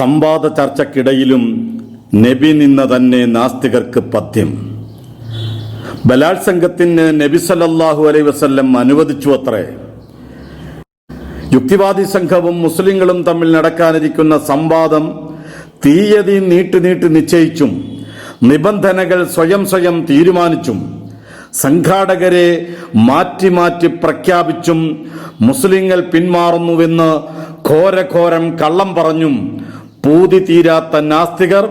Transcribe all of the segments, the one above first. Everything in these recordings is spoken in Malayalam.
സംവാദ ചർച്ചയ്ക്കിടയിലും നബി നിന്ന തന്നെ നാസ്തികർക്ക് പഥ്യം. ബലാത്സംഗത്തിന് നബി സല്ലല്ലാഹു അലൈഹി വസല്ലം അനുവദിച്ചു അത്രേ. യുക്തിവാദി സംഘവും മുസ്ലിങ്ങളും തമ്മിൽ നടക്കാനിരിക്കുന്ന സംവാദം തീയതി നീട്ടി നിശ്ചയിച്ചും നിബന്ധനകൾ സ്വയം തീരുമാനിച്ചും സംഘാടകരെ മാറ്റി പ്രഖ്യാപിച്ചും മുസ്ലിങ്ങൾ പിന്മാറുന്നുവെന്ന് ഘോരം കള്ളം പറഞ്ഞും പൂതി തീരാത്ത നാസ്തികർ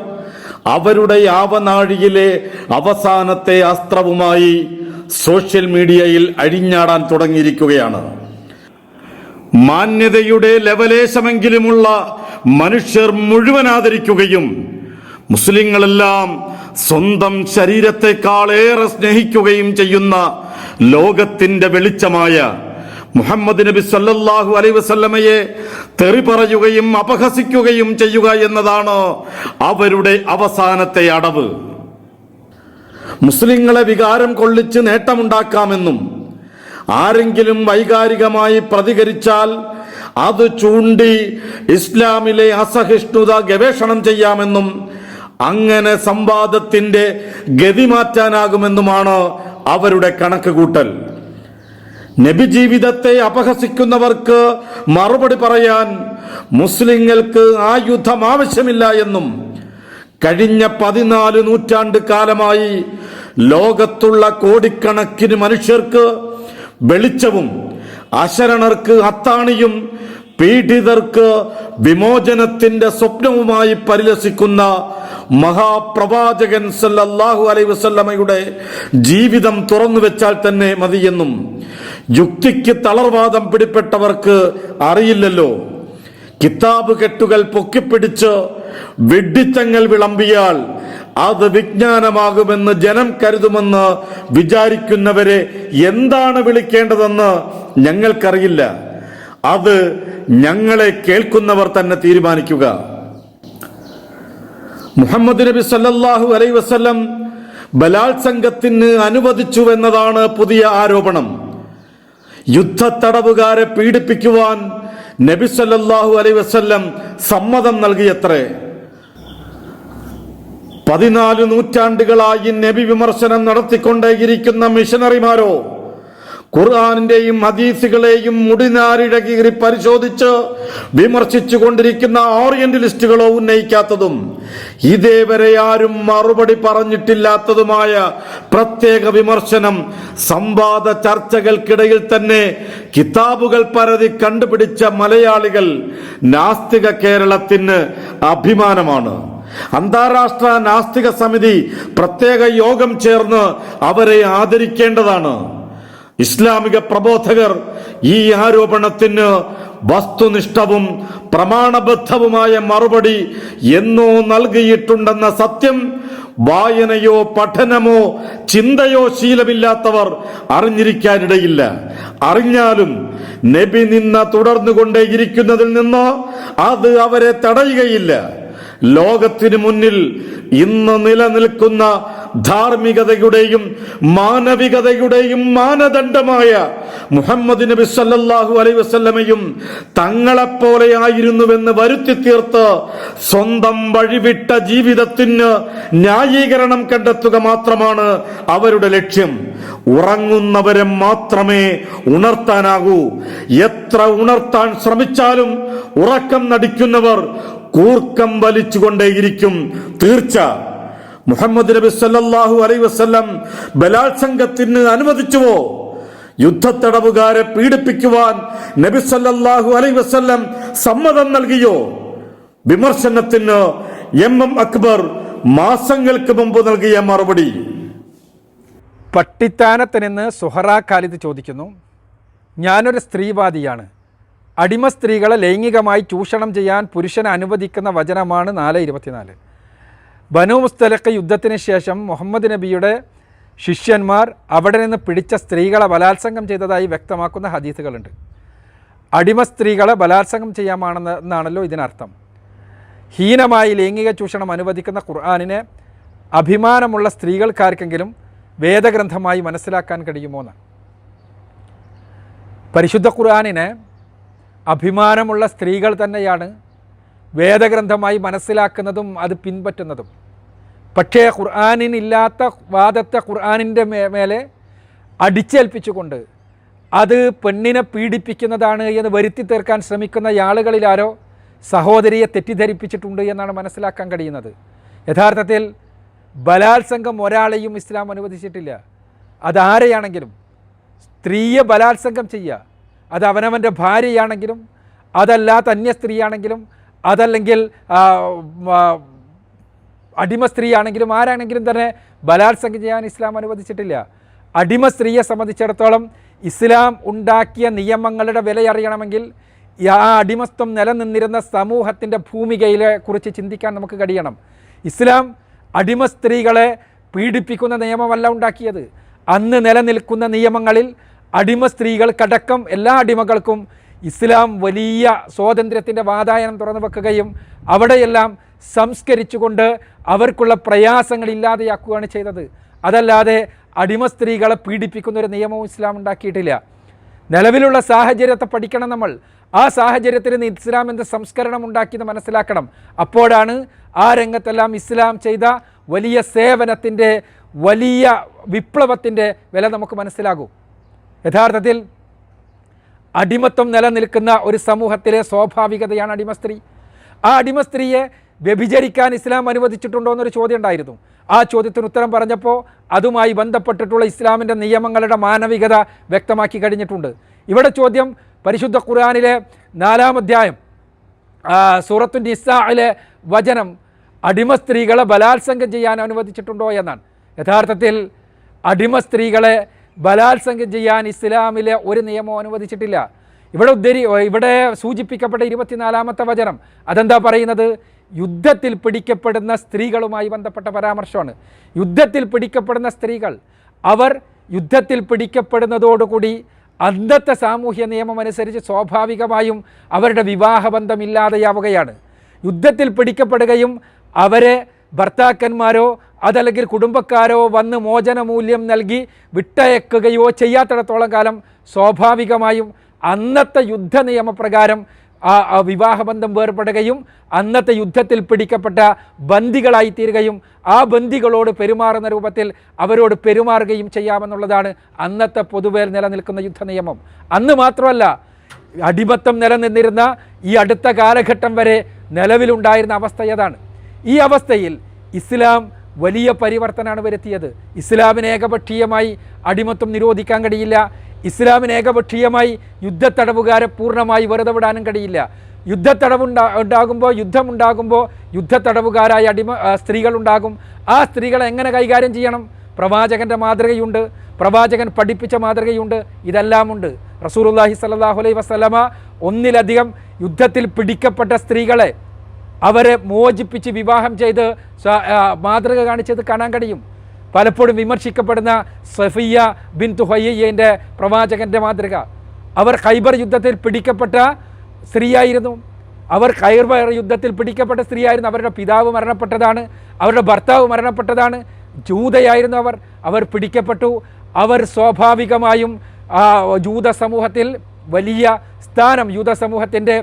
അവരുടെ ആവനാഴിയിലെ അവസാനത്തെ അസ്ത്രവുമായി സോഷ്യൽ മീഡിയയിൽ അഴിഞ്ഞാടാൻ തുടങ്ങിയിരിക്കുകയാണ്. മാന്യതയുടെ ലവലേശമെങ്കിലുമുള്ള മനുഷ്യർ മുഴുവൻ ആദരിക്കുകയും മുസ്ലിങ്ങളെല്ലാം സ്വന്തം ശരീരത്തെക്കാളേറെ സ്നേഹിക്കുകയും ചെയ്യുന്ന ലോകത്തിന്റെ വെളിച്ചമായ മുഹമ്മദ് നബി സല്ലല്ലാഹു അലൈഹി വസല്ലമയെ തെറി പറയുകയും അപഹസിക്കുകയും ചെയ്യുക എന്നതാണ് അവരുടെ അവസാനത്തെ അടവ്. മുസ്ലിങ്ങളെ വികാരം കൊള്ളിച്ച് നേട്ടമുണ്ടാക്കാമെന്നും ആരെങ്കിലും വൈകാരികമായി പ്രതികരിച്ചാൽ അത് ചൂണ്ടി ഇസ്ലാമിലെ അസഹിഷ്ണുത ഗവേഷണം ചെയ്യാമെന്നും അങ്ങനെ സംവാദത്തിന്റെ ഗതി മാറ്റാനാകുമെന്നുമാണ് അവരുടെ കണക്കുകൂട്ടൽ. നബി ജീവിതത്തെ അപഹസിക്കുന്നവർക്ക് മറുപടി പറയാൻ മുസ്ലിങ്ങൾക്ക് ആയുധം ആവശ്യമില്ല എന്നും കഴിഞ്ഞ 14 നൂറ്റാണ്ട് കാലമായി ലോകത്തുള്ള കോടിക്കണക്കിന് മനുഷ്യർക്ക് വെളിച്ചവും അശരണർക്ക് അത്താണിയും പീഡിതർക്ക് വിമോചനത്തിന്റെ സ്വപ്നവുമായി പരിലസിക്കുന്ന മഹാപ്രവാചകൻ സല്ലല്ലാഹു അലൈഹി വസല്ലമയുടെ ജീവിതം തുറന്നു വെച്ചാൽ തന്നെ മതിയെന്നും യുക്തിക്ക് തളർവാദം പിടിപ്പെട്ടവർക്ക് അറിയില്ലല്ലോ. കിതാബ് കെട്ടുകൾ പൊക്കിപ്പിടിച്ച് വിഡ്ഢിത്തങ്ങൾ വിളമ്പിയാൽ അത് വിജ്ഞാനമാകുമെന്ന് ജനം കരുതുമെന്ന് വിചാരിക്കുന്നവരെ എന്താണ് വിളിക്കേണ്ടതെന്ന് ഞങ്ങൾക്കറിയില്ല. അത് ഞങ്ങളെ കേൾക്കുന്നവർ തന്നെ തീരുമാനിക്കുക. മുഹമ്മദ് നബി സല്ലല്ലാഹു അലൈഹി വസല്ലം ബലാത്സംഗത്തിന് അനുവദിച്ചുവെന്നതാണ് പുതിയ ആരോപണം. യുദ്ധത്തടവുകാരെ പീഡിപ്പിക്കുവാൻ നബി സല്ലല്ലാഹു അലൈഹി വസല്ലം സമ്മതം നൽകിയത്രേ. 14 നൂറ്റാണ്ടുകളായി നബി വിമർശനം നടത്തിക്കൊണ്ടേയിരിക്കുന്ന മിഷനറിമാരോ ഖുർആനിന്റെയും ഹദീസുകളെയും മുടിനാരിഴകീറി പരിശോധിച്ച് വിമർശിച്ചു കൊണ്ടിരിക്കുന്ന ഓറിയന്റലിസ്റ്റുകളോ ഉന്നയിക്കാത്തതും ഇതേവരെ ആരും മറുപടി പറഞ്ഞിട്ടില്ലാത്തതുമായ പ്രത്യേക വിമർശനം സംവാദ ചർച്ചകൾക്കിടയിൽ തന്നെ കിതാബുകൾ പരതി കണ്ടുപിടിച്ച മലയാളികൾ നാസ്തിക കേരളത്തിന് അഭിമാനമാണ്. അന്താരാഷ്ട്ര നാസ്തിക സമിതി പ്രത്യേക യോഗം ചേർന്ന് അവരെ ആദരിക്കേണ്ടതാണ്. ഇസ്ലാമിക പ്രബോധകർ ഈ ആരോപണത്തിന് വസ്തുനിഷ്ഠവും പ്രമാണബദ്ധവുമായ മറുപടി എന്നോ നൽകിയിട്ടുണ്ടെന്ന സത്യം വായനയോ പഠനമോ ചിന്തയോ ശീലമില്ലാത്തവർ അറിഞ്ഞിരിക്കാനിടയില്ല. അറിഞ്ഞാലും നബി നിന്ന തുടർന്നുകൊണ്ടേയിരിക്കുന്നതിൽ നിന്ന് അത് അവരെ തടയുകയില്ല. ലോകത്തിനു മുന്നിൽ ഇന്ന് നിലനിൽക്കുന്ന ധാർമ്മികതയുടെയും മാനവികതയുടെയും മാനദണ്ഡമായ മുഹമ്മദ് നബി സല്ലല്ലാഹു അലൈഹി വസല്ലമയും തങ്ങളെപ്പോലെയായിരുന്നുവെന്ന് വരുത്തി തീർത്ത് സ്വന്തം വഴിവിട്ട ജീവിതത്തിന് ന്യായീകരണം കണ്ടെത്തുക മാത്രമാണ് അവരുടെ ലക്ഷ്യം. ഉറങ്ങുന്നവരെ മാത്രമേ ഉണർത്താനാകൂ. എത്ര ഉണർത്താൻ ശ്രമിച്ചാലും ഉറക്കം നടിക്കുന്നവർ കൂർക്കം വലിച്ചുകൊണ്ടേയിരിക്കും. തീർച്ച. മുഹമ്മദ് നബി സല്ലല്ലാഹു അലൈഹി വസല്ലം ബലാത്സംഗത്തിന് അനുവദിച്ചുവോ? യുദ്ധത്തടവുകാരെ പീഡിപ്പിക്കുവാൻ നബി സല്ലല്ലാഹു അലൈഹി വസല്ലം സമ്മതം നൽകിയോ? വിമർശനത്തിന് എം അക്ബർ മാസങ്ങൾക്ക് മുമ്പ് നൽകിയ മറുപടി. പട്ടിത്താനത്ത് നിന്ന് സുഹറ ഖാലിദ് ചോദിക്കുന്നു, ഞാനൊരു സ്ത്രീവാദിയാണ്. അടിമ സ്ത്രീകളെ ലൈംഗികമായി ചൂഷണം ചെയ്യാൻ പുരുഷനെ അനുവദിക്കുന്ന വചനമാണ് 4:24. ബനു മുസ്തലഖ് യുദ്ധത്തിന് ശേഷം മുഹമ്മദ് നബിയുടെ ശിഷ്യന്മാർ അവിടെ നിന്ന് പിടിച്ച സ്ത്രീകളെ ബലാത്സംഗം ചെയ്തതായി വ്യക്തമാക്കുന്ന ഹദീസുകളുണ്ട്. അടിമ സ്ത്രീകളെ ബലാത്സംഗം ചെയ്യാമാണെന്നാണല്ലോ ഇതിനർത്ഥം. ഹീനമായി ലൈംഗിക ചൂഷണം അനുവദിക്കുന്ന ഖുർആനിനെ അഭിമാനമുള്ള സ്ത്രീകൾക്കാർക്കെങ്കിലും വേദഗ്രന്ഥമായി മനസ്സിലാക്കാൻ കഴിയുമോ എന്ന്? പരിശുദ്ധ ഖുർആനിനെ അഭിമാനമുള്ള സ്ത്രീകൾ തന്നെയാണ് വേദഗ്രന്ഥമായി മനസ്സിലാക്കുന്നതും അത് പിൻപറ്റുന്നതും. പക്ഷേ ഖുർആനിനില്ലാത്ത വാദത്തെ ഖുർആനിൻ്റെ മേലെ അടിച്ചേൽപ്പിച്ചുകൊണ്ട് അത് പെണ്ണിനെ പീഡിപ്പിക്കുന്നതാണ് എന്ന് വരുത്തി തീർക്കാൻ ശ്രമിക്കുന്ന ആളുകളിലാരോ സഹോദരിയെ തെറ്റിദ്ധരിപ്പിച്ചിട്ടുണ്ട് എന്നാണ് മനസ്സിലാക്കാൻ കഴിയുന്നത്. യഥാർത്ഥത്തിൽ ബലാത്സംഗം ഒരാളെയും ഇസ്ലാം അനുവദിച്ചിട്ടില്ല. അതാരെയാണെങ്കിലും സ്ത്രീയെ ബലാത്സംഗം ചെയ്യുക, അത് അവനവൻ്റെ ഭാര്യയാണെങ്കിലും അതല്ലാത്ത അന്യ സ്ത്രീയാണെങ്കിലും അതല്ലെങ്കിൽ അടിമ സ്ത്രീയാണെങ്കിലും ആരാണെങ്കിലും തന്നെ ബലാത്സംഗം ചെയ്യാൻ ഇസ്ലാം അനുവദിച്ചിട്ടില്ല. അടിമ സ്ത്രീയെ സംബന്ധിച്ചിടത്തോളം ഇസ്ലാം ഉണ്ടാക്കിയ നിയമങ്ങളുടെ വിലയറിയണമെങ്കിൽ ആ അടിമത്വം നിലനിന്നിരുന്ന സമൂഹത്തിൻ്റെ ഭൂമികയിലെ കുറിച്ച് ചിന്തിക്കാൻ നമുക്ക് കഴിയണം. ഇസ്ലാം അടിമ സ്ത്രീകളെ പീഡിപ്പിക്കുന്ന നിയമമല്ല ഉണ്ടാക്കിയത്. അന്ന് നിലനിൽക്കുന്ന നിയമങ്ങളിൽ അടിമ സ്ത്രീകൾക്കടക്കം എല്ലാ അടിമകൾക്കും ഇസ്ലാം വലിയ സ്വാതന്ത്ര്യത്തിൻ്റെ വാതായനം തുറന്നു വെക്കുകയും അവിടെയെല്ലാം സംസ്കരിച്ചുകൊണ്ട് അവർക്കുള്ള പ്രയാസങ്ങൾ ഇല്ലാതെയാക്കുകയാണ് ചെയ്തത്. അതല്ലാതെ അടിമ സ്ത്രീകളെ പീഡിപ്പിക്കുന്ന ഒരു നിയമവും ഇസ്ലാം ഉണ്ടാക്കിയിട്ടില്ല. നിലവിലുള്ള സാഹചര്യത്തെ പഠിക്കണം നമ്മൾ. ആ സാഹചര്യത്തിൽ ഇസ്ലാമിൻ്റെ സംസ്കരണം ഉണ്ടാക്കിയത് മനസ്സിലാക്കണം. അപ്പോഴാണ് ആ രംഗത്തെല്ലാം ഇസ്ലാം ചെയ്ത വലിയ സേവനത്തിൻ്റെ വലിയ വിപ്ലവത്തിൻ്റെ വില നമുക്ക് മനസ്സിലാകൂ. യഥാർത്ഥത്തിൽ അടിമത്വം നിലനിൽക്കുന്ന ഒരു സമൂഹത്തിലെ സ്വാഭാവികതയാണ് അടിമസ്ത്രീ. ആ അടിമസ്ത്രീയെ വ്യഭിചരിക്കാൻ ഇസ്ലാം അനുവദിച്ചിട്ടുണ്ടോ എന്നൊരു ചോദ്യം ഉണ്ടായിരുന്നു. ആ ചോദ്യത്തിന് ഉത്തരം പറഞ്ഞപ്പോൾ അതുമായി ബന്ധപ്പെട്ടിട്ടുള്ള ഇസ്ലാമിൻ്റെ നിയമങ്ങളുടെ മാനവികത വ്യക്തമാക്കി കഴിഞ്ഞിട്ടുണ്ട്. ഇവിടെ ചോദ്യം പരിശുദ്ധ ഖുർആനിലെ 4-ാം അധ്യായം സൂറത്തുൻ നിസായിലെ വചനം അടിമ സ്ത്രീകളെ ബലാത്സംഗം ചെയ്യാൻ അനുവദിച്ചിട്ടുണ്ടോ എന്നാണ്. യഥാർത്ഥത്തിൽ അടിമ സ്ത്രീകളെ ബലാത്സംഗം ചെയ്യാൻ ഇസ്ലാമിലെ ഒരു നിയമവും അനുവദിച്ചിട്ടില്ല. ഇവിടെ സൂചിപ്പിക്കപ്പെട്ട 24-ാമത്തെ വചനം അതെന്താ പറയുന്നത്? യുദ്ധത്തിൽ പിടിക്കപ്പെടുന്ന സ്ത്രീകളുമായി ബന്ധപ്പെട്ട പരാമർശമാണ്. യുദ്ധത്തിൽ പിടിക്കപ്പെടുന്ന സ്ത്രീകൾ അവർ യുദ്ധത്തിൽ പിടിക്കപ്പെടുന്നതോടുകൂടി അന്നത്തെ സാമൂഹ്യ നിയമം അനുസരിച്ച് സ്വാഭാവികമായും അവരുടെ വിവാഹബന്ധം ഇല്ലാതെയാവുകയാണ്. യുദ്ധത്തിൽ പിടിക്കപ്പെടുകയും അവരെ ഭർത്താക്കന്മാരോ അതല്ലെങ്കിൽ കുടുംബക്കാരോ വന്ന് മോചനമൂല്യം നൽകി വിട്ടയക്കുകയോ ചെയ്യാത്തിടത്തോളം കാലം സ്വാഭാവികമായും അന്നത്തെ യുദ്ധ നിയമപ്രകാരം ആ വിവാഹബന്ധം വേർപെടുകയും അന്നത്തെ യുദ്ധത്തിൽ പിടിക്കപ്പെട്ട ബന്ദികളായി തീരുകയും ആ ബന്ദികളോട് പെരുമാറുന്ന രൂപത്തിൽ അവരോട് പെരുമാറുകയും ചെയ്യാമെന്നുള്ളതാണ് അന്നത്തെ പൊതുവേ നിലനിൽക്കുന്ന യുദ്ധ നിയമം. അന്ന് മാത്രമല്ല, അടിമത്തം നിലനിന്നിരുന്ന ഈ അടുത്ത കാലഘട്ടം വരെ നിലവിലുണ്ടായിരുന്ന അവസ്ഥ ഏതാണ്? ഈ അവസ്ഥയിൽ ഇസ്ലാം വലിയ പരിവർത്തനമാണ് വരുത്തിയത്. ഇസ്ലാമിന് ഏകപക്ഷീയമായി അടിമത്വം നിരോധിക്കാൻ കഴിയില്ല. ഇസ്ലാമിന് ഏകപക്ഷീയമായി യുദ്ധത്തടവുകാരെ പൂർണ്ണമായി വെറുതെ വിടാനും കഴിയില്ല. യുദ്ധത്തടവുണ്ടാകുമ്പോൾ യുദ്ധമുണ്ടാകുമ്പോൾ യുദ്ധത്തടവുകാരായ സ്ത്രീകളുണ്ടാകും. ആ സ്ത്രീകളെ എങ്ങനെ കൈകാര്യം ചെയ്യണം? പ്രവാചകൻ്റെ മാതൃകയുണ്ട്, പ്രവാചകൻ പഠിപ്പിച്ച മാതൃകയുണ്ട്, ഇതെല്ലാമുണ്ട്. റസൂലുള്ളാഹി സ്വല്ലല്ലാഹു അലൈഹി വസല്ലമ ഒന്നിലധികം യുദ്ധത്തിൽ പിടിക്കപ്പെട്ട സ്ത്രീകളെ അവരെ മോചിപ്പിച്ച് വിവാഹം ചെയ്ത് മാതൃക കാണിച്ചത് കാണാൻ കഴിയും. പലപ്പോഴും വിമർശിക്കപ്പെടുന്ന സഫിയ ബിൻതു ഹുയയ്യയുടെ പ്രവാചകൻ്റെ മാതൃക, അവർ ഖൈബർ യുദ്ധത്തിൽ പിടിക്കപ്പെട്ട സ്ത്രീയായിരുന്നു. അവർ ഖൈബർ യുദ്ധത്തിൽ പിടിക്കപ്പെട്ട സ്ത്രീയായിരുന്നു. അവരുടെ പിതാവ് മരണപ്പെട്ടതാണ്, അവരുടെ ഭർത്താവ് മരണപ്പെട്ടതാണ്, ജൂതയായിരുന്നു അവർ പിടിക്കപ്പെട്ടു. അവർ സ്വാഭാവികമായും ജൂത സമൂഹത്തിൽ വലിയ സ്ഥാനം, ജൂത സമൂഹത്തിൻ്റെ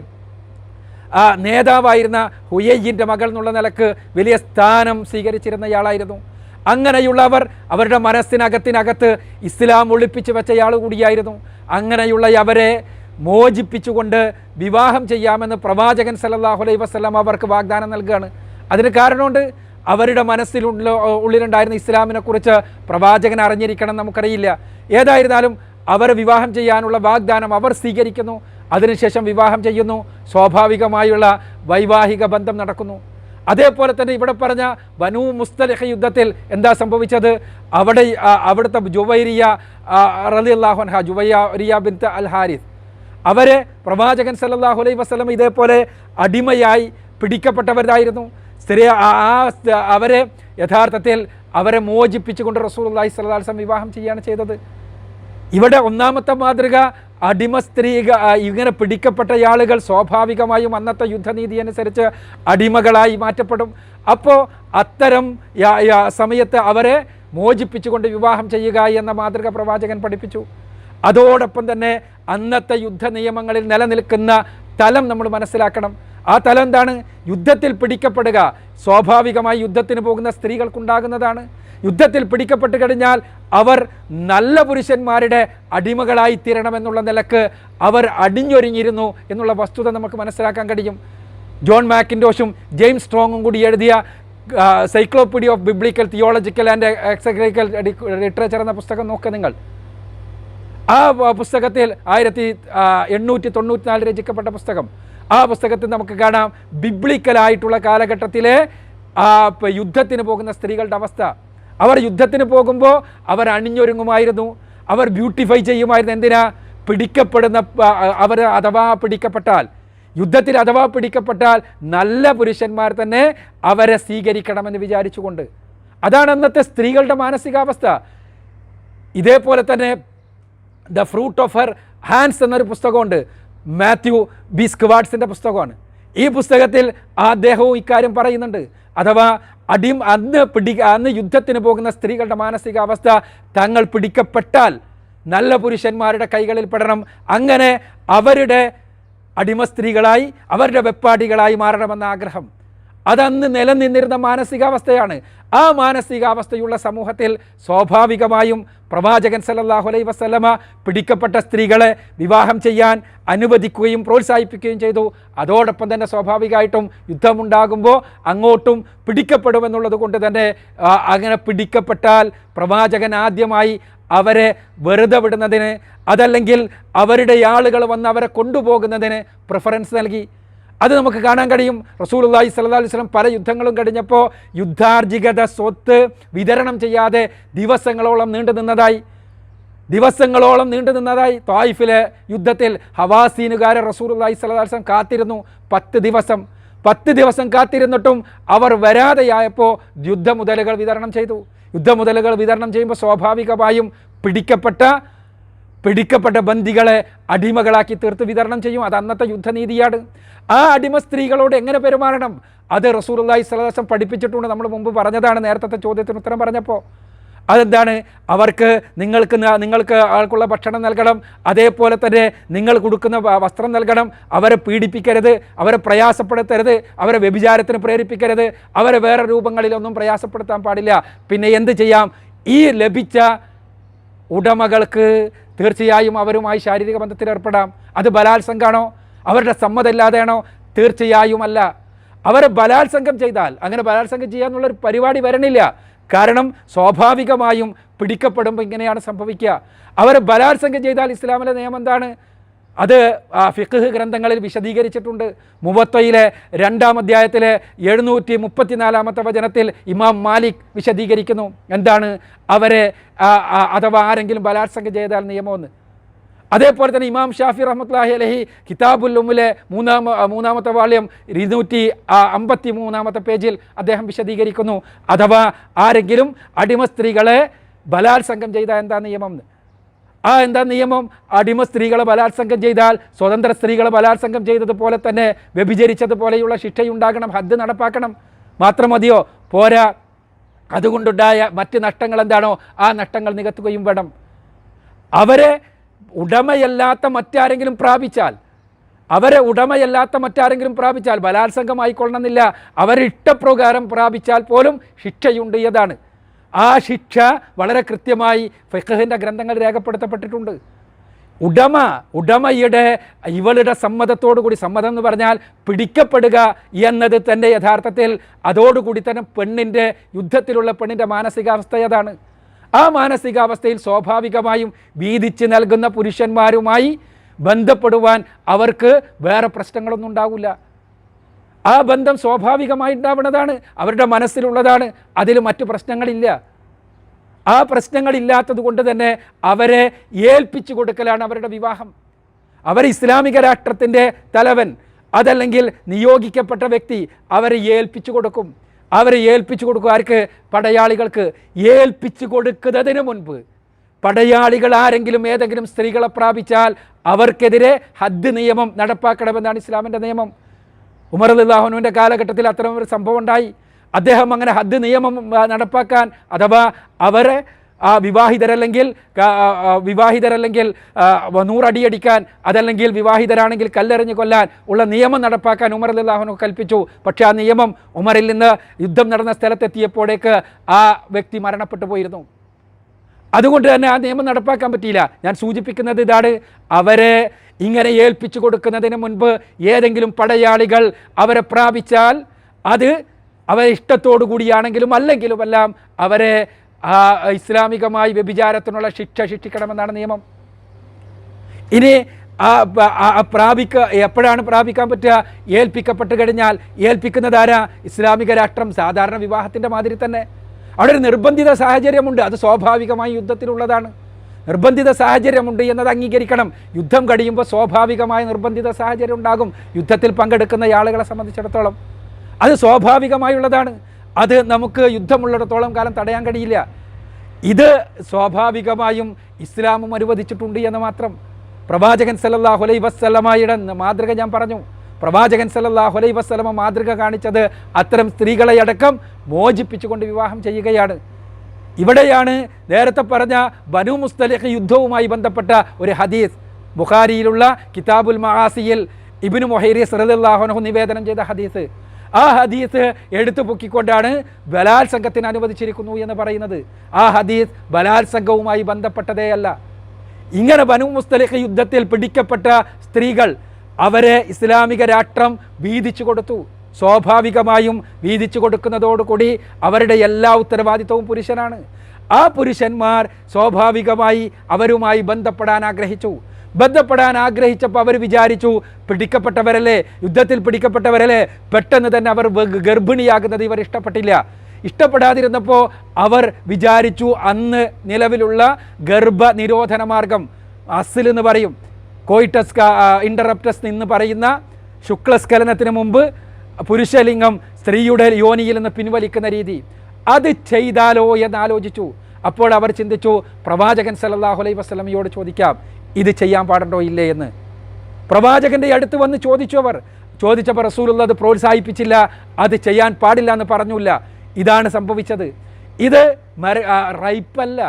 നേതാവായിരുന്ന ഹുയയ്യിൻ്റെ മകൾ എന്നുള്ള നിലക്ക് വലിയ സ്ഥാനം സ്വീകരിച്ചിരുന്നയാളായിരുന്നു. അങ്ങനെയുള്ളവർ അവരുടെ മനസ്സിനകത്ത് ഇസ്ലാം ഒളിപ്പിച്ച് വെച്ചയാൾ കൂടിയായിരുന്നു. അങ്ങനെയുള്ള അവരെ മോചിപ്പിച്ചുകൊണ്ട് വിവാഹം ചെയ്യാമെന്ന് പ്രവാചകൻ സല്ലല്ലാഹു അലൈഹി വസല്ലം അവർക്ക് വാഗ്ദാനം നൽകുകയാണ്. അതിന് കാരണമുണ്ട്. അവരുടെ ഉള്ളിലുണ്ടായിരുന്ന ഇസ്ലാമിനെക്കുറിച്ച് പ്രവാചകൻ അറിഞ്ഞിരിക്കണം, നമുക്കറിയില്ല. ഏതായിരുന്നാലും അവരെ വിവാഹം ചെയ്യാനുള്ള വാഗ്ദാനം അവർ സ്വീകരിക്കുന്നു. അതിനുശേഷം വിവാഹം ചെയ്യുന്നു. സ്വാഭാവികമായുള്ള വൈവാഹിക ബന്ധം നടക്കുന്നു. അതേപോലെ തന്നെ ഇവിടെ പറഞ്ഞ ബനൂ മുസ്തലിഹ് യുദ്ധത്തിൽ എന്താ സംഭവിച്ചത്? അവിടുത്തെ ജുവൈരിയ റളിയല്ലാഹു അൻഹ, ജുവൈരിയ ബിൻത് അൽ ഹാരിസ്, അവരെ പ്രവാചകൻ സല്ലല്ലാഹു അലൈഹി വസല്ലം ഇതേപോലെ അടിമയായി പിടിക്കപ്പെട്ടവരായിരുന്നു. അവരെ യഥാർത്ഥത്തിൽ അവരെ മോചിപ്പിച്ചുകൊണ്ട് റസൂലുള്ളാഹി സ്വല്ലല്ലാഹു അലൈഹി വസല്ലം വിവാഹം ചെയ്യുകയാണ് ചെയ്തത്. ഇവിടെ ഒന്നാമത്തെ മാതൃക, അടിമ ഇങ്ങനെ പിടിക്കപ്പെട്ട ആളുകൾ സ്വാഭാവികമായും അന്നത്തെ യുദ്ധനീതി അനുസരിച്ച് അടിമകളായി മാറ്റപ്പെടും. അപ്പോൾ അത്തരം സമയത്ത് അവരെ മോചിപ്പിച്ചുകൊണ്ട് വിവാഹം ചെയ്യുക എന്ന മാതൃക പ്രവാചകൻ പഠിപ്പിച്ചു. അതോടൊപ്പം തന്നെ അന്നത്തെ യുദ്ധ നിയമങ്ങളിൽ നിലനിൽക്കുന്ന തലം നമ്മൾ മനസ്സിലാക്കണം. ആ തലം എന്താണ്? യുദ്ധത്തിൽ പിടിക്കപ്പെടുക. സ്വാഭാവികമായി യുദ്ധത്തിന് പോകുന്ന സ്ത്രീകൾക്കുണ്ടാകുന്നതാണ്. യുദ്ധത്തിൽ പിടിക്കപ്പെട്ട് കഴിഞ്ഞാൽ അവർ നല്ല പുരുഷന്മാരുടെ അടിമകളായി തീരണമെന്നുള്ള നിലക്ക് അവർ അടിഞ്ഞൊരുങ്ങിയിരുന്നു എന്നുള്ള വസ്തുത നമുക്ക് മനസ്സിലാക്കാൻ കഴിയും. ജോൺ മാക്കിൻടോഷും ജെയിംസ് സ്ട്രോങ്ങും കൂടി എഴുതിയ cyclopedia of biblical theological and exegetical literature എന്ന പുസ്തകം നോക്കുക നിങ്ങൾ. ആ പുസ്തകത്തിൽ 1894 രചിക്കപ്പെട്ട പുസ്തകം. ആ പുസ്തകത്തിൽ നമുക്ക് കാണാം ബിബ്ലിക്കലായിട്ടുള്ള കാലഘട്ടത്തിലെ യുദ്ധത്തിന് പോകുന്ന സ്ത്രീകളുടെ അവസ്ഥ. അവർ യുദ്ധത്തിന് പോകുമ്പോൾ അവർ അണിഞ്ഞൊരുങ്ങുമായിരുന്നു, അവർ ബ്യൂട്ടിഫൈ ചെയ്യുമായിരുന്നു. എന്തിനാ? പിടിക്കപ്പെടുന്ന അവർ അഥവാ പിടിക്കപ്പെട്ടാൽ, യുദ്ധത്തിൽ അഥവാ പിടിക്കപ്പെട്ടാൽ നല്ല പുരുഷന്മാർ തന്നെ അവരെ സ്വീകരിക്കണമെന്ന് വിചാരിച്ചുകൊണ്ട്. അതാണ് അന്നത്തെ സ്ത്രീകളുടെ മാനസികാവസ്ഥ. ഇതേപോലെ തന്നെ the fruit of her hands എന്നൊരു പുസ്തകമുണ്ട്. മാത്യു ബി സ്ക്വാഡ്സിൻ്റെ പുസ്തകമാണ്. ഈ പുസ്തകത്തിൽ അദ്ദേഹവും ഇക്കാര്യം പറയുന്നുണ്ട്. അഥവാ അന്ന് യുദ്ധത്തിന് പോകുന്ന സ്ത്രീകളുടെ മാനസികാവസ്ഥ, തങ്ങൾ പിടിക്കപ്പെട്ടാൽ നല്ല പുരുഷന്മാരുടെ കൈകളിൽ പെടണം, അങ്ങനെ അവരുടെ അടിമ സ്ത്രീകളായി അവരുടെ വെപ്പാടികളായി മാറണമെന്ന ആഗ്രഹം. അതന്ന് നിലനിന്നിരുന്ന മാനസികാവസ്ഥയാണ്. ആ മാനസികാവസ്ഥയുള്ള സമൂഹത്തിൽ സ്വാഭാവികമായും പ്രവാചകൻ സല്ലല്ലാഹു അലൈഹി വസല്ലമ പിടിക്കപ്പെട്ട സ്ത്രീകളെ വിവാഹം ചെയ്യാൻ അനുവദിക്കുകയും പ്രോത്സാഹിപ്പിക്കുകയും ചെയ്തു. അതോടൊപ്പം തന്നെ സ്വാഭാവികമായിട്ടും യുദ്ധമുണ്ടാകുമ്പോൾ അങ്ങോട്ടും പിടിക്കപ്പെടുമെന്നുള്ളത് കൊണ്ട് തന്നെ അങ്ങനെ പിടിക്കപ്പെട്ടാൽ പ്രവാചകൻ ആദ്യമായി അവരെ വെറുതെ വിടുന്നതിന്, അതല്ലെങ്കിൽ അവരുടെ ആളുകൾ വന്ന് അവരെ കൊണ്ടുപോകുന്നതിന് പ്രിഫറൻസ് നൽകി. അത് നമുക്ക് കാണാൻ കഴിയും. റസൂലുള്ളാഹി സ്വല്ലല്ലാഹു അലൈഹി വസല്ലം പല യുദ്ധങ്ങളും കഴിഞ്ഞപ്പോൾ യുദ്ധാർജിത സ്വത്ത് വിതരണം ചെയ്യാതെ ദിവസങ്ങളോളം നീണ്ടു നിന്നതായി. ത്വായിഫിലെ യുദ്ധത്തിൽ ഹവാസീനുകാരെ റസൂലുള്ളാഹി സ്വല്ലല്ലാഹു അലൈഹി വസല്ലം കാത്തിരുന്നു 10 ദിവസം കാത്തിരുന്നിട്ടും അവർ വരാതെയായപ്പോൾ യുദ്ധമുതലുകൾ വിതരണം ചെയ്തു. യുദ്ധമുതലുകൾ വിതരണം ചെയ്യുമ്പോൾ സ്വാഭാവികമായും പിടിക്കപ്പെട്ട ബന്ദികളെ അടിമകളാക്കി തീർത്ത് വിതരണം ചെയ്യും. അത് അന്നത്തെ യുദ്ധനീതിയാണ്. ആ അടിമ സ്ത്രീകളോട് എങ്ങനെ പെരുമാറണം അത് റസൂലുള്ളാഹി സ്വല്ലല്ലാഹു അലൈഹി വസല്ലം പഠിപ്പിച്ചിട്ടുണ്ട്. നമ്മൾ മുമ്പ് പറഞ്ഞതാണ്, നേരത്തെ ചോദ്യത്തിന് ഉത്തരം പറഞ്ഞപ്പോൾ. അതെന്താണ്? നിങ്ങൾക്ക് ആൾക്കുള്ള ഭക്ഷണം നൽകണം, അതേപോലെ തന്നെ നിങ്ങൾ കൊടുക്കുന്ന വസ്ത്രം നൽകണം, അവരെ പീഡിപ്പിക്കരുത്, അവരെ പ്രയാസപ്പെടുത്തരുത്, അവരെ വ്യഭിചാരത്തിന് പ്രേരിപ്പിക്കരുത്, അവരെ വേറെ രൂപങ്ങളിലൊന്നും പ്രയാസപ്പെടുത്താൻ പാടില്ല. പിന്നെ എന്ത് ചെയ്യാം? ഈ ലഭിച്ച ഉടമകൾക്ക് തീർച്ചയായും അവരുമായി ശാരീരിക ബന്ധത്തിൽ ഏർപ്പെടാം. അത് ബലാത്സംഗമാണോ? അവരുടെ സമ്മതമില്ലാതെയാണോ? തീർച്ചയായും അല്ല. അവരെ ബലാത്സംഗം ചെയ്താൽ, അങ്ങനെ ബലാത്സംഗം ചെയ്യാന്നുള്ളൊരു പരിപാടി വരണില്ല. കാരണം സ്വാഭാവികമായും പിടിക്കപ്പെടുമ്പോൾ ഇങ്ങനെയാണ് സംഭവിക്കുക. അവരെ ബലാത്സംഗം ചെയ്താൽ ഇസ്ലാമിലെ നിയമം എന്താണ്? അത് ഫിഖ് ഗ്രന്ഥങ്ങളിൽ വിശദീകരിച്ചിട്ടുണ്ട്. മുവത്തയിലെ 2-ാം അധ്യായത്തിലെ 734-ാമത്തെ വചനത്തിൽ ഇമാം മാലിക് വിശദീകരിക്കുന്നു. എന്താണ് അവരെ അഥവാ ആരെങ്കിലും ബലാത്സംഗം ചെയ്താൽ നിയമമെന്ന്. അതേപോലെ തന്നെ ഇമാം ഷാഫി റഹ്മത്തുള്ളാഹി അലൈഹി കിതാബുൽ ഉമ്മിലെ 3-ാമത്തെ വാള്യം 253-ാമത്തെ പേജിൽ അദ്ദേഹം വിശദീകരിക്കുന്നു. അഥവാ ആരെങ്കിലും അടിമ സ്ത്രീകളെ ബലാത്സംഗം ചെയ്താൽ എന്താ നിയമം? എന്താ നിയമം? അടിമ സ്ത്രീകളെ ബലാത്സംഗം ചെയ്താൽ സ്വതന്ത്ര സ്ത്രീകളെ ബലാത്സംഗം ചെയ്തതുപോലെ തന്നെ വ്യഭിചരിച്ചതുപോലെയുള്ള ശിക്ഷയുണ്ടാകണം, ഹദ്ദ് നടപ്പാക്കണം. മാത്രം മതിയോ? പോരാ, അതുകൊണ്ടുണ്ടായ മറ്റ് നഷ്ടങ്ങൾ എന്താണോ ആ നഷ്ടങ്ങൾ നികത്തുകയും വേണം. അവരെ ഉടമയല്ലാത്ത മറ്റാരെങ്കിലും പ്രാപിച്ചാൽ ബലാത്സംഗമായിക്കൊള്ളണമെന്നില്ല, അവരിഷ്ടപ്രകാരം പ്രാപിച്ചാൽ പോലും ശിക്ഷയുണ്ട്. ഏതാണ് ആ ശിക്ഷ? വളരെ കൃത്യമായി ഫിഖ്ഹിൻ്റെ ഗ്രന്ഥങ്ങൾ രേഖപ്പെടുത്തപ്പെട്ടിട്ടുണ്ട്. ഇവളുടെ സമ്മതത്തോടുകൂടി, സമ്മതം എന്ന് പറഞ്ഞാൽ പിടിക്കപ്പെടുക എന്നത് തന്നെ യഥാർത്ഥത്തിൽ അതോടുകൂടി തന്നെ യുദ്ധത്തിലുള്ള പെണ്ണിൻ്റെ മാനസികാവസ്ഥ ഏതാണ്? ആ മാനസികാവസ്ഥയിൽ സ്വാഭാവികമായും വീതിച്ച് നൽകുന്ന പുരുഷന്മാരുമായി ബന്ധപ്പെടുവാൻ അവർക്ക് വേറെ പ്രശ്നങ്ങളൊന്നും ഉണ്ടാവില്ല. ആ ബന്ധം സ്വാഭാവികമായി ഉണ്ടാവുന്നതാണ്, അവരുടെ മനസ്സിലുള്ളതാണ്, അതിൽ മറ്റു പ്രശ്നങ്ങളില്ല. ആ പ്രശ്നങ്ങളില്ലാത്തത് കൊണ്ട് തന്നെ അവരെ ഏൽപ്പിച്ചു കൊടുക്കലാണ് അവരുടെ വിവാഹം. അവർ ഇസ്ലാമിക രാഷ്ട്രത്തിൻ്റെ തലവൻ, അതല്ലെങ്കിൽ നിയോഗിക്കപ്പെട്ട വ്യക്തി അവരെ ഏൽപ്പിച്ചു കൊടുക്കും. ആർക്ക്? പടയാളികൾക്ക്. ഏൽപ്പിച്ചു കൊടുക്കുന്നതിന് മുൻപ് പടയാളികൾ ആരെങ്കിലും ഏതെങ്കിലും സ്ത്രീകളെ പ്രാപിച്ചാൽ അവർക്കെതിരെ ഹദ്ദ് നിയമം നടപ്പാക്കണമെന്നാണ് ഇസ്ലാമിൻ്റെ നിയമം. ഉമർ റളിയല്ലാഹു അൻഹുവിൻ്റെ കാലഘട്ടത്തിൽ അത്തരം ഒരു സംഭവം ഉണ്ടായി. അദ്ദേഹം അങ്ങനെ ഹദ്ദ് നിയമം നടപ്പാക്കാൻ, അഥവാ അവരെ വിവാഹിതരല്ലെങ്കിൽ 100 അടിയടിക്കാൻ, അതല്ലെങ്കിൽ വിവാഹിതരാണെങ്കിൽ കല്ലെറിഞ്ഞ് കൊല്ലാൻ ഉള്ള നിയമം നടപ്പാക്കാൻ ഉമർ റളിയല്ലാഹു അൻഹു കൽപ്പിച്ചു. പക്ഷേ ആ നിയമം ഉമറിൽ നിന്ന് യുദ്ധം നടന്ന സ്ഥലത്തെത്തിയപ്പോഴേക്ക് ആ വ്യക്തി മരണപ്പെട്ടു പോയിരുന്നു. അതുകൊണ്ട് തന്നെ ആ നിയമം നടപ്പാക്കാൻ പറ്റിയില്ല. ഞാൻ സൂചിപ്പിക്കുന്നത് ഇതാണ്, അവരെ ഇങ്ങനെ ഏൽപ്പിച്ചു കൊടുക്കുന്നതിന് മുൻപ് ഏതെങ്കിലും പടയാളികൾ അവരെ പ്രാപിച്ചാൽ അത് അവരെ ഇഷ്ടത്തോടു കൂടിയാണെങ്കിലും അല്ലെങ്കിലുമെല്ലാം അവരെ ഇസ്ലാമികമായി വ്യഭിചാരത്തിനുള്ള ശിക്ഷ ശിക്ഷിക്കണമെന്നാണ് നിയമം. ഇനി എപ്പോഴാണ് പ്രാപിക്കാൻ പറ്റുക? ഏൽപ്പിക്കപ്പെട്ട് കഴിഞ്ഞാൽ. ഏൽപ്പിക്കുന്നത് ആരാ? ഇസ്ലാമിക രാഷ്ട്രം. സാധാരണ വിവാഹത്തിൻ്റെ മാതിരി തന്നെ അവിടെ ഒരു നിർബന്ധിത സാഹചര്യമുണ്ട്. അത് സ്വാഭാവികമായി യുദ്ധത്തിലുള്ളതാണ്. നിർബന്ധിത സാഹചര്യമുണ്ട് എന്നത് അംഗീകരിക്കണം. യുദ്ധം കഴിയുമ്പോൾ സ്വാഭാവികമായ നിർബന്ധിത സാഹചര്യം ഉണ്ടാകും യുദ്ധത്തിൽ പങ്കെടുക്കുന്ന ആളുകളെ സംബന്ധിച്ചിടത്തോളം. അത് സ്വാഭാവികമായുള്ളതാണ്. അത് നമുക്ക് യുദ്ധമുള്ളിടത്തോളം കാലം തടയാൻ കഴിയില്ല. ഇത് സ്വാഭാവികമായും ഇസ്ലാമും അനുവദിച്ചിട്ടുണ്ട് എന്ന് മാത്രം. പ്രവാചകൻ സല്ലല്ലാഹു അലൈഹി വസല്ലമയുടെ മാതൃക ഞാൻ പറഞ്ഞു. പ്രവാചകൻ സല്ലല്ലാഹു അലൈഹി വസല്ലമ മാതൃക കാണിച്ചത് അത്തരം സ്ത്രീകളെ അടക്കം മോചിപ്പിച്ചുകൊണ്ട് വിവാഹം ചെയ്യുകയാണ്. ഇവിടെയാണ് നേരത്തെ പറഞ്ഞ ബനു മുസ്തലിഖ് യുദ്ധവുമായി ബന്ധപ്പെട്ട ഒരു ഹദീസ് ബുഖാരിയിലുള്ള കിതാബുൽ മആസിയിൽ ഇബ്നു മുഹൈറിസ് റളിയല്ലാഹു അൻഹു നിവേദനം ചെയ്ത ഹദീസ്. ആ ഹദീസ് എടുത്തു പൊക്കിക്കൊണ്ടാണ് ബലാത്സംഗത്തിന് അനുവദിച്ചിരിക്കുന്നു എന്ന് പറയുന്നത്. ആ ഹദീസ് ബലാത്സംഗവുമായി ബന്ധപ്പെട്ടതേയല്ല. ഇങ്ങനെ ബനു മുസ്തലിഖ് യുദ്ധത്തിൽ പിടിക്കപ്പെട്ട സ്ത്രീകൾ അവരെ ഇസ്ലാമിക രാഷ്ട്രം വീതിച്ചു കൊടുത്തു. സ്വാഭാവികമായും വീതിച്ചു കൊടുക്കുന്നതോടുകൂടി അവരുടെ എല്ലാ ഉത്തരവാദിത്വവും പുരുഷനാണ്. ആ പുരുഷന്മാർ സ്വാഭാവികമായി അവരുമായി ബന്ധപ്പെടാൻ ആഗ്രഹിച്ചപ്പോൾ അവർ വിചാരിച്ചു, പിടിക്കപ്പെട്ടവരല്ലേ, യുദ്ധത്തിൽ പിടിക്കപ്പെട്ടവരല്ലേ, പെട്ടെന്ന് തന്നെ അവർ ഗർഭിണിയാകുന്നത് ഇവർ ഇഷ്ടപ്പെടാതിരുന്നപ്പോൾ അവർ വിചാരിച്ചു അന്ന് നിലവിലുള്ള ഗർഭനിരോധന മാർഗം അസ്ൽ എന്ന് പറയും, കോയിറ്റസ് ഇൻ്ററപ്റ്റസ് എന്ന് പറയുന്ന ശുക്ലസ്ഖലനത്തിന് മുമ്പ് പുരുഷലിംഗം സ്ത്രീയുടെ യോനിയിൽ നിന്ന് പിൻവലിക്കുന്ന രീതി, അത് ചെയ്താലോ എന്ന് ആലോചിച്ചു. അപ്പോൾ അവർ ചിന്തിച്ചു, പ്രവാചകൻ സല്ലല്ലാഹു അലൈഹി വസല്ലമയോട് ചോദിക്കാം ഇത് ചെയ്യാൻ പാടുണ്ടോ ഇല്ലേ എന്ന്. പ്രവാചകൻ്റെ അടുത്ത് വന്ന് ചോദിച്ചപ്പോൾ റസൂലുള്ളാഹി അത് പ്രോത്സാഹിപ്പിച്ചില്ല, അത് ചെയ്യാൻ പാടില്ല എന്ന് പറഞ്ഞില്ല. ഇതാണ് സംഭവിച്ചത്. ഇത് റൈപ്പല്ല.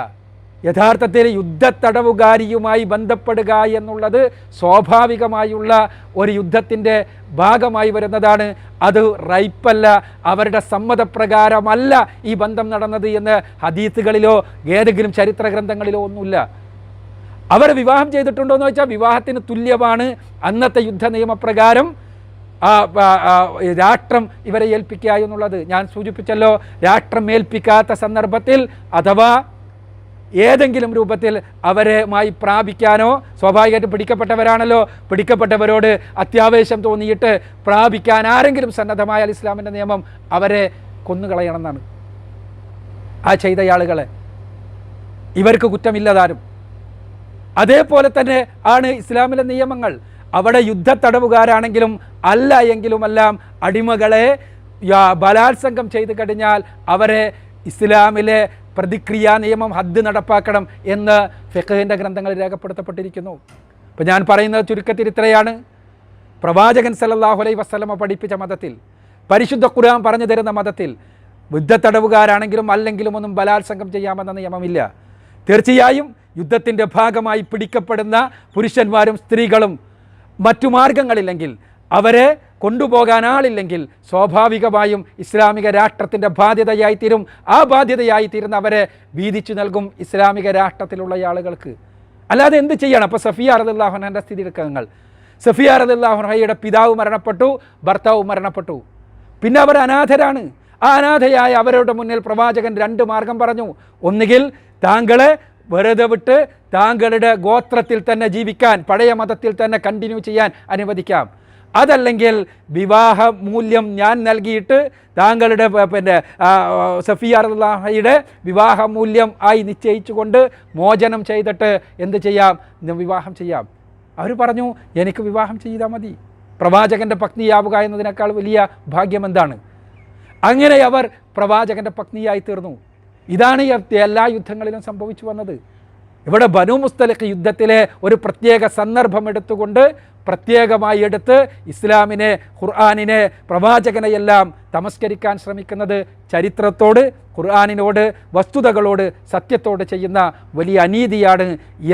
യഥാർത്ഥത്തിൽ യുദ്ധത്തടവുകാരിയുമായി ബന്ധപ്പെടുക എന്നുള്ളത് സ്വാഭാവികമായുള്ള ഒരു യുദ്ധത്തിൻ്റെ ഭാഗമായി വരുന്നതാണ്. അത് റൈപ്പല്ല. അവരുടെ സമ്മതപ്രകാരമല്ല ഈ ബന്ധം നടന്നത് എന്ന് ഹദീസുകളിലോ ഏതെങ്കിലും ചരിത്ര ഗ്രന്ഥങ്ങളിലോ ഒന്നുമില്ല. അവർ വിവാഹം ചെയ്തിട്ടുണ്ടോ എന്ന് വെച്ചാൽ വിവാഹത്തിന് തുല്യമാണ് അന്നത്തെ യുദ്ധ നിയമപ്രകാരം രാഷ്ട്രം ഇവരെ ഏൽപ്പിക്കുക എന്നുള്ളത്. ഞാൻ സൂചിപ്പിച്ചല്ലോ, രാഷ്ട്രം ഏൽപ്പിക്കാത്ത സന്ദർഭത്തിൽ അഥവാ ഏതെങ്കിലും രൂപത്തിൽ അവരുമായി പ്രാപിക്കാനോ, സ്വാഭാവികമായിട്ട് പിടിക്കപ്പെട്ടവരാണല്ലോ, പിടിക്കപ്പെട്ടവരോട് അത്യാവേശം തോന്നിയിട്ട് പ്രാപിക്കാൻ ആരെങ്കിലും സന്നദ്ധമായാൽ ഇസ്ലാമിൻ്റെ നിയമം അവരെ കൊന്നുകളയണമെന്നാണ്. ആ ചെയ്തയാളുകളെ ഇവർക്ക് കുറ്റമില്ലതാനും. അതേപോലെ തന്നെ ആണ് ഇസ്ലാമിലെ നിയമങ്ങൾ. അവിടെ യുദ്ധത്തടവുകാരാണെങ്കിലും അല്ല എങ്കിലുമെല്ലാം അടിമകളെ ബലാത്സംഗം ചെയ്തു കഴിഞ്ഞാൽ അവരെ ഇസ്ലാമിലെ പ്രതിക്രിയാ നിയമം ഹദ് നടപ്പാക്കണം എന്ന് ഫിഖ്ഹിൻ്റെ ഗ്രന്ഥങ്ങളിൽ രേഖപ്പെടുത്തപ്പെട്ടിരിക്കുന്നു. അപ്പോൾ ഞാൻ പറയുന്നത് ചുരുക്കത്തിൽ ഇത്രയാണ്. പ്രവാചകൻ സല്ലല്ലാഹു അലൈഹി വസല്ലമ പഠിപ്പിച്ച മതത്തിൽ, പരിശുദ്ധ ഖുർആൻ പറഞ്ഞു തരുന്ന മതത്തിൽ യുദ്ധത്തടവുകാരാണെങ്കിലും അല്ലെങ്കിലും ഒന്നും ബലാത്സംഗം ചെയ്യാമെന്ന നിയമമില്ല. തീർച്ചയായും യുദ്ധത്തിൻ്റെ ഭാഗമായി പിടിക്കപ്പെടുന്ന പുരുഷന്മാരും സ്ത്രീകളും മറ്റു മാർഗങ്ങളില്ലെങ്കിൽ, അവരെ കൊണ്ടുപോകാൻ ആളില്ലെങ്കിൽ സ്വാഭാവികമായും ഇസ്ലാമിക രാഷ്ട്രത്തിൻ്റെ ബാധ്യതയായിത്തീരും. ആ ബാധ്യതയായിത്തീരുന്ന അവരെ വീതിച്ചു നൽകും ഇസ്ലാമിക രാഷ്ട്രത്തിലുള്ള ആളുകൾക്ക്. അല്ലാതെ എന്ത് ചെയ്യണം? അപ്പോൾ സഫിയ റളിയല്ലാഹു അൻഹയുടെ സ്ഥിതി എടുക്കുക. സഫിയ റളിയല്ലാഹു അൻഹയുടെ പിതാവ് മരണപ്പെട്ടു, ഭർത്താവ് മരണപ്പെട്ടു. പിന്നെ അവർ അനാഥരാണ്. ആ അനാഥയായ അവരുടെ മുന്നിൽ പ്രവാചകൻ 2 മാർഗം പറഞ്ഞു. ഒന്നുകിൽ താങ്കളെ വെറുതെ വിട്ട് താങ്കളുടെ ഗോത്രത്തിൽ തന്നെ ജീവിക്കാൻ, പഴയ മതത്തിൽ തന്നെ കണ്ടിന്യൂ ചെയ്യാൻ അനുവദിക്കാം. അതല്ലെങ്കിൽ വിവാഹ മൂല്യം ഞാൻ നൽകിയിട്ട് താങ്കളുടെ സഫിയ റളിയല്ലാഹു അൻഹയുടെ വിവാഹ മൂല്യം ആയി നിശ്ചയിച്ചുകൊണ്ട് മോചനം ചെയ്തിട്ട് എന്ത് ചെയ്യാം? വിവാഹം ചെയ്യാം. അവർ പറഞ്ഞു, എനിക്ക് വിവാഹം ചെയ്താൽ മതി. പ്രവാചകൻ്റെ പത്നിയാവുക എന്നതിനേക്കാൾ വലിയ ഭാഗ്യം എന്താണ്? അങ്ങനെ അവർ പ്രവാചകൻ്റെ പത്നിയായി തീർന്നു. ഇതാണ് എല്ലാ യുദ്ധങ്ങളിലും സംഭവിച്ചു വന്നത്. ഇവിടെ ബനു മുസ്തലിഖ് യുദ്ധത്തിലെ ഒരു പ്രത്യേക സന്ദർഭം എടുത്തുകൊണ്ട് പ്രത്യേകമായി എടുത്ത് ഇസ്ലാമിനെ, ഖുർആനിനെ, പ്രവാചകനെയെല്ലാം തമസ്കരിക്കാൻ ശ്രമിക്കുന്നത് ചരിത്രത്തോട്, ഖുർആനിനോട്, വസ്തുതകളോട്, സത്യത്തോട് ചെയ്യുന്ന വലിയ അനീതിയാണ്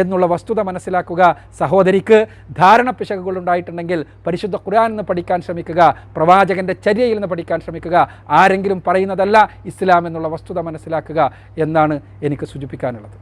എന്നുള്ള വസ്തുത മനസ്സിലാക്കുക. സഹോദരിക്ക് ധാരണ പിശകുകൾ ഉണ്ടായിട്ടുണ്ടെങ്കിൽ പരിശുദ്ധ ഖുർആനിൽ നിന്ന് പഠിക്കാൻ ശ്രമിക്കുക, പ്രവാചകൻ്റെ ചര്യയിൽ നിന്ന് പഠിക്കാൻ ശ്രമിക്കുക. ആരെങ്കിലും പറയുന്നതല്ല ഇസ്ലാം എന്നുള്ള വസ്തുത മനസ്സിലാക്കുക എന്നാണ് എനിക്ക് സൂചിപ്പിക്കാനുള്ളത്.